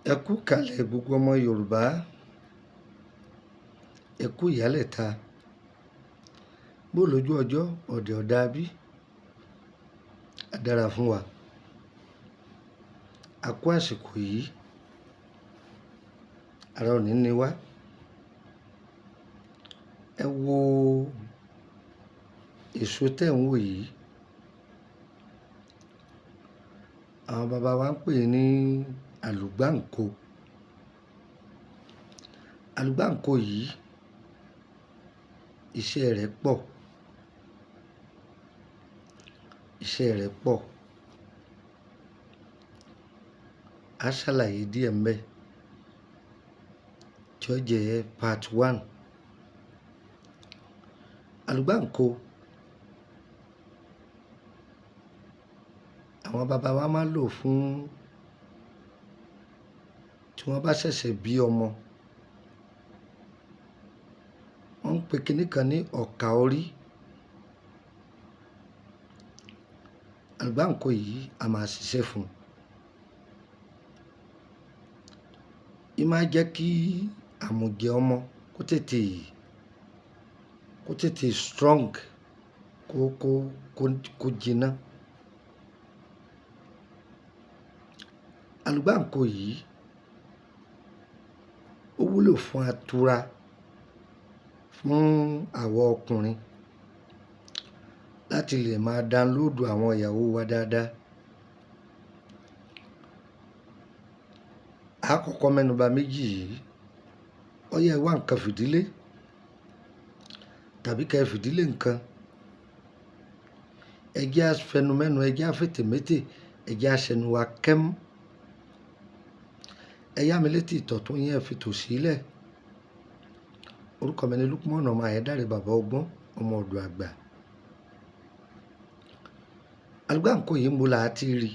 Ẹ kú kalẹ̀ gbogbo ọmọ Yorùbá, ẹ kú ìyálẹ̀ta, bó lójú ọjọ́ ọ̀dẹ̀ ọ̀dà bí, á dára fún wa. A kú àsìkò yìí, ara òní ni wá. Ẹ wo èso tẹ̀ ń wò yìí, àwọn bàbá wa ń pè ní àlùgbàǹkó. Àlùgbàǹkó yìí iṣẹ́ rẹ̀ pọ̀, á ṣàlàyé díẹ̀ ńbẹ̀ tí ó jẹ́ part 1. Àlùgbàǹkó, àwọn bàbá wa máa ń lò fún tí wọ́n bá ṣẹ̀ṣẹ̀ bí ọmọ. Wọ́n ń pe kinní kan ní ọ̀kà orí. Àlùgbàǹkó yìí a máa ṣiṣẹ́ fún un. Í máa jẹ́ kí àmùjẹ ọmọ kó tètè strong, kó jiná. Àlùgbàǹkó yìí ó wúlò fún atura fún àwa ọkùnrin láti lè máa dánlóòdù àwọn ìyàwó wa dáadáa. A kọ́kọ́ mẹ́nuba méjì yìí, ó yẹ wá nǹkan fìdílé tàbí kẹ́ fìdílé nǹkan. Ẹ jẹ́ afẹnumẹ́nu, ẹ jẹ́ afètèmétè, ẹ jẹ́ aṣẹnu wa kẹ́m. Ẹ yá mi létí ìtọ̀tún yín, ẹ fi tòsí lẹ̀. Orúkọ mi ni Lukman ọmọ Ayédáre, bàbá ọgbọ́n, ọmọ ọ̀dọ̀ àgbà. Àlùgbàǹkó yìí ń bo là á ti rí.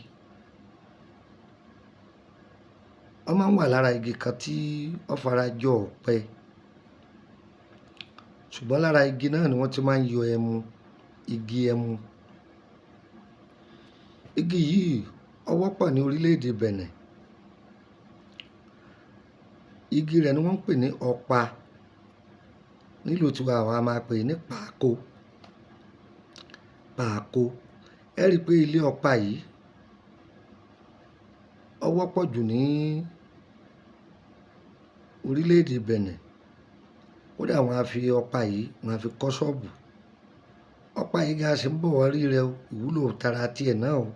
Ó máa ń wà lára igi kan tí ó fara jọ ọ̀pẹ, ṣùgbọ́n lára igi náà ni wọ́n ti máa ń yọ ẹmu, igi ẹmu. Igi yìí ó wọ́pọ̀ ní orílẹ̀-èdè Benin. Igi rẹ̀ ni wọ́n ń pè ní ọ̀pà. Nílùú tiwa àwa máa pè ní pàákó. Ẹ rí i pé ilé ọ̀pà yìí ó wọ́pọ̀ jù ní orílẹ̀-èdè Benin. Kódà wọ́n á fi ọ̀pà yìí, wọ́n á fi kọ́ ṣọ́ọ̀bù. Ọ̀pà yìí gan ṣe ń bọ̀ wá rí rẹ o, ìwúlò tara tiẹ̀ náà o.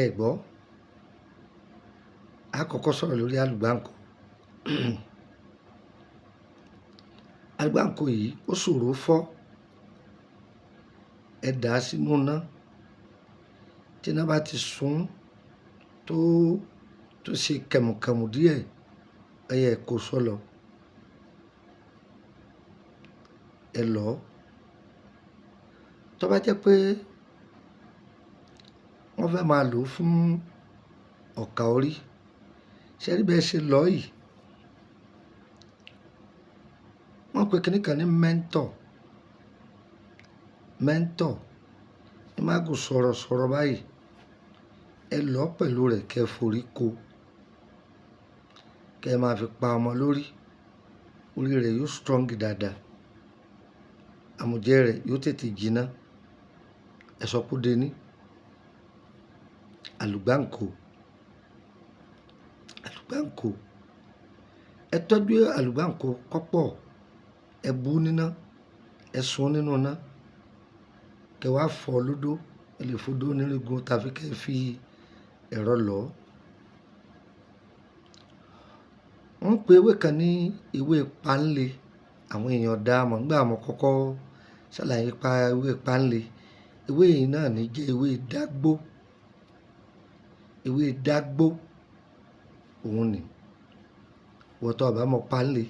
Ẹ gbọ́, a kọ́kọ́ sọ̀rọ̀ lórí àlùgbàǹkó. Àlùgbàǹkó yìí ó ṣòro fọ́. Ẹ dà á sínú iná, tí iná bá ti sún tó ṣe kẹ̀mùkẹ̀mù díẹ̀, ẹ yẹ kó sọ́lọ. Ẹ lọ̀ ọ́. Tó bá jẹ́ pé wọ́n fẹ́ máa lò ó fún ọ̀kà orí, ṣé rí bẹ́ẹ̀ ṣe lọ̀ yìí? Wọ́n pe kinní kan ní mẹ́ńtọ̀. Ẹ má gùn sọ̀rọ̀ báyìí. Ẹ lọ̀ ọ́ pẹ̀lú rẹ̀, kẹ́ forí ko, kẹ́ ẹ máa fi pa ọmọ lórí. Orí rẹ̀ yóò strong dáadáa. Àmùjẹ rẹ̀ yóò tètè jiná. Ẹ sọ pé ó dé ní àlùgbàǹkó. Ẹ tọ́jú àlùgbàǹkó kọ́pọ̀. Ẹ bú níná, ẹ sun nínú iná, kẹ́ wá fọ́ lódó. Ẹ lè fodó onírígun tàbí kẹ́ fi ẹ̀rọ lọ̀ ọ́. Wọ́n ń pe ewé kan ní ewé páńlé. Àwọn èèyàn dá mọ̀ nígbà mo kọ́kọ́ ṣàlàyé pa ewé páńlé. Ewé yìí náà ní jẹ́ ewé dágbó. Òun ni. Wọ́n tó bá mọ̀ páńlé,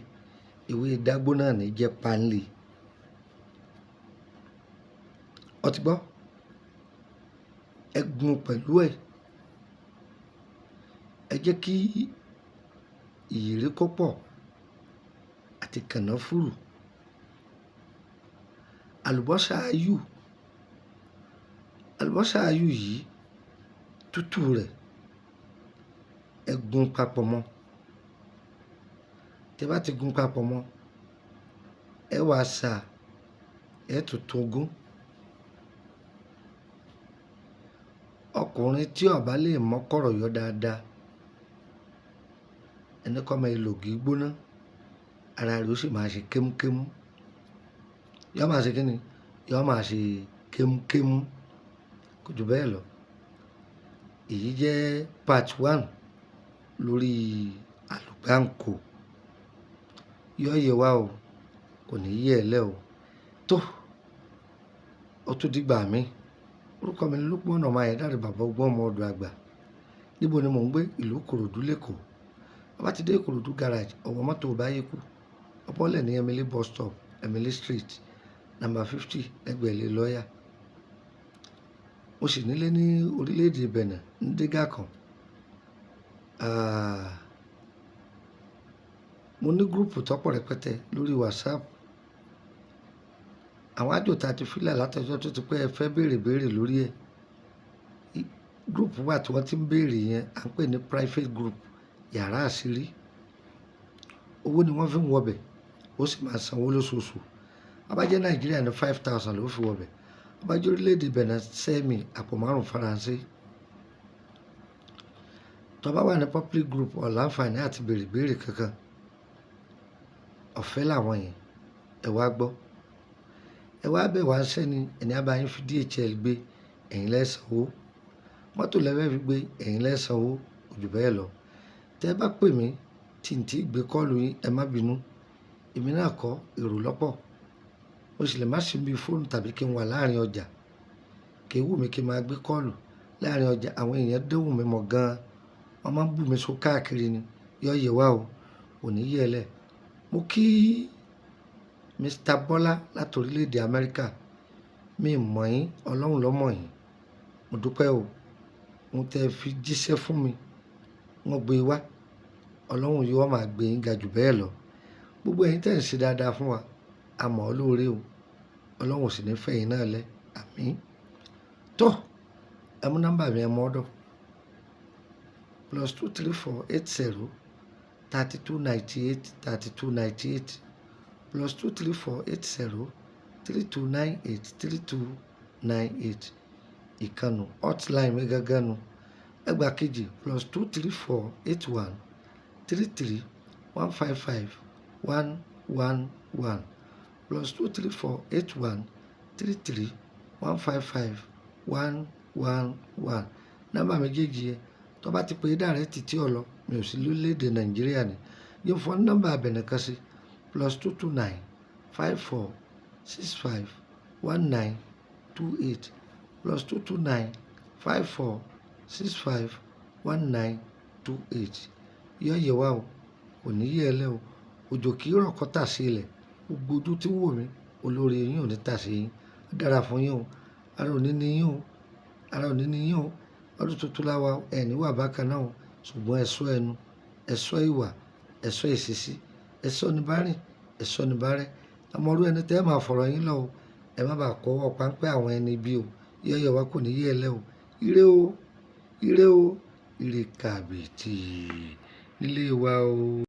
ewé dágbó náà ní jẹ́ páńlé. Ó ti gbọ́? Ẹ gún pẹ̀lú ẹ̀. Ẹ jẹ́ kí ìyèré kó pọ̀ àti kànáfùrù. Àlùbọ́sà ayù yìí tútù rẹ̀ ẹ gún papọ̀ mọ́. Tẹ́ bá ti gún papọ̀ mọ́, ẹ wá sà, ẹ tuntun gún. Ọkùnrin tí ó bá lè mọ́kọ̀rọ̀ yọ dáadáa, ẹni kọ́ máa lo ògì gbóná, ara rẹ̀ ó sì máa ṣe kémúkémú. Yọ́ máa ṣe kí ni? Yọ́ máa ṣe kémúkémú. Kò jù bẹ́ẹ̀ lọ. Èyí jẹ́ part 1 lórí àlùgbàǹkó. Yọ́ yẹ wá o, kò ní yẹ̀ ẹ́ lẹ́ o. Tó, ó tún dìgbà mí. Orúkọ mi ni Lukman ọmọ Ayédáre, bàbá ọgbọ́n ọmọ ọ̀dọ̀ àgbà. Níbo ni mò ń gbé? Ìlú Ìkòròdú l'Ékòó. Bá ti dé Ìkòròdú garage, ọwọ́ mọ́tò Báyékù, ọbọ̀lẹ̀ ní Emily bus stop, Emily street, number 50 lẹ́gbẹ̀ẹ́ ilé lọ́ọ̀yà. Mo sì nílé ní orílẹ̀-èdè Benin ní Dígà kan. Mo ní gúrùpù tọ́pọ̀ rẹpẹtẹ lórí WhatsApp. Àwọn àjò tá a ti fílẹ̀ látọjọ́ tó ti pẹ́ ẹ fẹ́ béèrè lórí ẹ̀. Gúrùpù wà tí wọ́n ti ń béèrè yẹn, à ń pè ní private group, yàrá àṣírí. Owó ni wọ́n fi ń wọbẹ̀, ó sì máa sanwó lóṣooṣù. Abájẹ́ Nàìjíríà ní 5,000 ló fi wọbẹ̀. Abájẹ́ orílẹ̀-èdè Benin sẹ́mi àpò 5 Faransé. Tó bá wà ní public group ó láǹfààní àti béèrè kankan. Ọ̀fẹ́ làwọn yẹn, ẹ wá gbọ́. Ẹ wá bẹ̀ wá sẹ́ni, ẹni á bá yín fi DHL gbé, ẹ̀yin lẹ́ sanwó. Mọ́tò lẹ́fẹ́ fi gbé, ẹ̀yin lẹ́ sanwó, kò jù bẹ́ẹ̀ lọ. Tẹ́ bá pè mí tí n tí gbé kọ́ọ̀lù yín, ẹ má bínú. Èmi náà kọ́ èrò lọ́pọ̀. Mo sì lè má sí bí fóònù tàbí kí n wà láàrin ọjà. Kì í wù mí kí n máa gbé kọ́ọ̀lù láàrin ọjà. Àwọn èèyàn dẹ́wù mi mọ̀ gan-an. Wọ́n máa ń bù mí so káàkiri ni. Yọ́ yẹ wá o, kò ní yẹ̀ ẹ́ lẹ̀. Mo kí Mr. Bọ́lá láti orílẹ̀-èdè Amẹ́ríkà. Mi mọ̀ yín, Ọlọ́run ló mọ̀ yín. Mo dúpẹ́ o. Mo tẹ́ fi jíṣẹ́ fún mi. Wọ́n gbé wá. Ọlọ́run yóò máa gbé yín ga jù bẹ́ẹ̀ lọ. Gbogbo ẹ̀yin tẹ́ ń ṣe dáadáa fún wa, a mọ̀ ọ́ lóore o. Ọlọ́run sì ní fẹ́ yín náà lẹ́. Àmín. Tó, ẹ mú nọ́mbà mi, ẹ mú ọ́dọ̀. +234 80 32 98 32 98 +234 80 32 98 32 98. Ìkànnù hotline mi gángan nu. Ẹgbàá kejì +234 81 33 155 111 +234 81 33 155 111. Nọ́mbà méjèèjì yẹn tó bá ti pè é dàrẹ́tì tí ọ lọ, mi ò sí lórílẹ̀-èdè Nàìjíríà ni. Yóò fọ́ nọ́mbà abẹ̀nẹ̀ kan sí +229 54 65 1928 +229 54 65 1928. Yọ́ yẹ wá o, kò ní yẹ̀ ẹ́ lẹ́ o. Òjò kì í rọ̀ kó tà sí ilẹ̀. Gbogbo ojú tí wò mí, olórí yín ò ní tà sí yín. Ó dára fún yín o. Ara ò ní ní yín o. Ara ò ní ní yín o. Ọdún tuntun láwa ẹni wà bákan náà o. Ṣùgbọ́n ẹ̀ṣọ́ ẹnu, ẹ̀ṣọ́ ìwà, ẹ̀ṣọ́ ìṣesí, ẹ̀ṣọ́ ni bá rìn, ẹ̀ṣọ́ ni bá rẹ́. Àmọ́rú ẹni tẹ́ ẹ máa fọ̀rọ̀ yín lọ o. Ẹ má bàa kọ́wọ́ páńpẹ́ àwọn ẹni bí o. Yọ́ yẹ wá, kò ní yẹ̀ ẹ́ lẹ́ o. Ire o, ire o, ire kàbìtì nílé wa o.